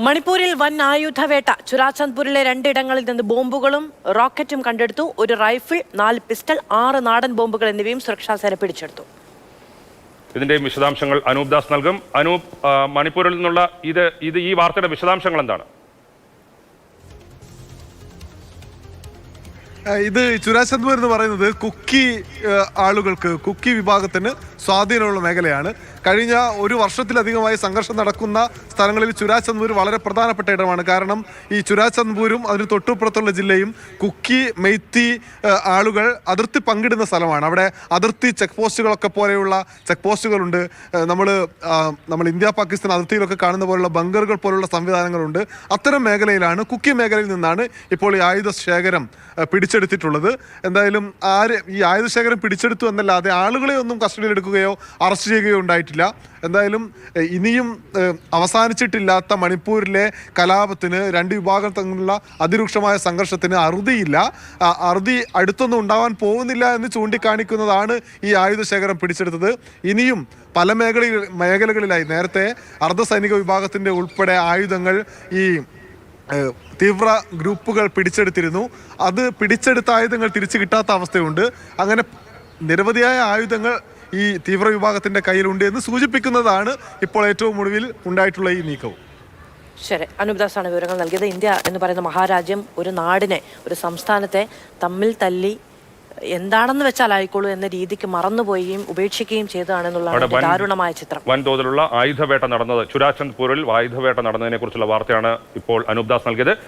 മണിപ്പൂരിൽ വൻ ആയുധവേട്ട. ചുരാചന്ദ്പൂരിലെ രണ്ടിടങ്ങളിൽ നിന്ന് ബോംബുകളും റോക്കറ്റും കണ്ടെടുത്തു. ഒരു റൈഫിൾ, 4 പിസ്റ്റൾ, 6 നാടൻ ബോംബുകൾ എന്നിവയും സുരക്ഷാസേന പിടിച്ചെടുത്തു. ഇതിന്റെ വിശദാംശങ്ങൾ അനൂപ് ദാസ് നൽകും. അനൂപ്, മണിപ്പൂരിൽ നിന്നുള്ള ഈ വാർത്തയുടെ വിശദാംശങ്ങൾ എന്താണ്? ഇത് ചുരാചന്ദ്പൂർ എന്ന് പറയുന്നത് കുക്കി ആളുകൾക്ക്, കുക്കി വിഭാഗത്തിന് സ്വാധീനമുള്ള മേഖലയാണ്. കഴിഞ്ഞ ഒരു വർഷത്തിലധികമായി സംഘർഷം നടക്കുന്ന സ്ഥലങ്ങളിൽ ചുരാചന്ദ്പൂർ വളരെ പ്രധാനപ്പെട്ട ഇടമാണ്. കാരണം ഈ ചുരാചന്ദ്പൂരും അതിന് തൊട്ടുപുറത്തുള്ള ജില്ലയും കുക്കി, മെയ്ത്തി ആളുകൾ അതിർത്തി പങ്കിടുന്ന സ്ഥലമാണ്. അവിടെ അതിർത്തി ചെക്ക് പോസ്റ്റുകളൊക്കെ പോലെയുള്ള ചെക്ക് പോസ്റ്റുകളുണ്ട്. നമ്മൾ ഇന്ത്യ പാകിസ്ഥാൻ അതിർത്തിയിലൊക്കെ കാണുന്ന പോലുള്ള ബങ്കറുകൾ പോലുള്ള സംവിധാനങ്ങളുണ്ട്. അത്തരം മേഖലയിലാണ്, കുക്കി മേഖലയിൽ നിന്നാണ് ഇപ്പോൾ ഈ ആയുധ ശേഖരം പിടിച്ചെടുത്തിട്ടുള്ളത്. എന്തായാലും ഈ ആയുധശേഖരം പിടിച്ചെടുത്തു എന്നല്ലാതെ ആളുകളെ ഒന്നും കസ്റ്റഡിയിൽ എടുക്കുകയോ അറസ്റ്റ് ചെയ്യുകയോ ഉണ്ടായിട്ടില്ല. എന്തായാലും ഇനിയും അവസാനിച്ചിട്ടില്ലാത്ത മണിപ്പൂരിലെ കലാപത്തിന്, രണ്ട് വിഭാഗം തമ്മിലുള്ള അതിരൂക്ഷമായ സംഘർഷത്തിന് അറുതിയില്ല. അറുതി അടുത്തൊന്നും ഉണ്ടാവാൻ പോകുന്നില്ല എന്ന് ചൂണ്ടിക്കാണിക്കുന്നതാണ് ഈ ആയുധശേഖരം പിടിച്ചെടുത്തത്. ഇനിയും പല മേഖലകളിലായി നേരത്തെ അർദ്ധസൈനിക വിഭാഗത്തിൻ്റെ ഉൾപ്പെടെ ആയുധങ്ങൾ ഈ തീവ്ര ഗ്രൂപ്പുകൾ പിടിച്ചെടുത്തിരുന്നു. അത് പിടിച്ചെടുത്ത ആയുധങ്ങൾ തിരിച്ചു കിട്ടാത്ത അവസ്ഥയുണ്ട്. അങ്ങനെ നിരവധിയായ ആയുധങ്ങൾ ഈ തീവ്ര വിഭാഗത്തിന്റെ കയ്യിലുണ്ട് എന്ന് സൂചിപ്പിക്കുന്നതാണ് ഇപ്പോൾ ഏറ്റവും ഒടുവിൽ ഉണ്ടായിട്ടുള്ള ഈ നീക്കവും. ശരി, അനൂപ് ദാസാണ് വിവരങ്ങൾ നൽകിയത്. ഇന്ത്യ എന്ന് പറയുന്ന മഹാരാജ്യം ഒരു നാടിനെ, ഒരു സംസ്ഥാനത്തെ തമ്മിൽ തല്ലി എന്താണെന്ന് വെച്ചാൽ ആയിക്കോളൂ എന്ന രീതിക്ക് മറന്നുപോവുകയും ഉപേക്ഷിക്കുകയും ചെയ്തതാണെന്നുള്ളതാണ് ദാരുണമായ ചിത്രം. വൻതോതിലുള്ള ആയുധവേട്ട നടന്നത്, ചുരാചന്ദ്പൂരിൽ ആയുധവേട്ട നടന്നതിനെ കുറിച്ചുള്ള വാർത്തയാണ് ഇപ്പോൾ അനൂപ് ദാസ് നൽകിയത്.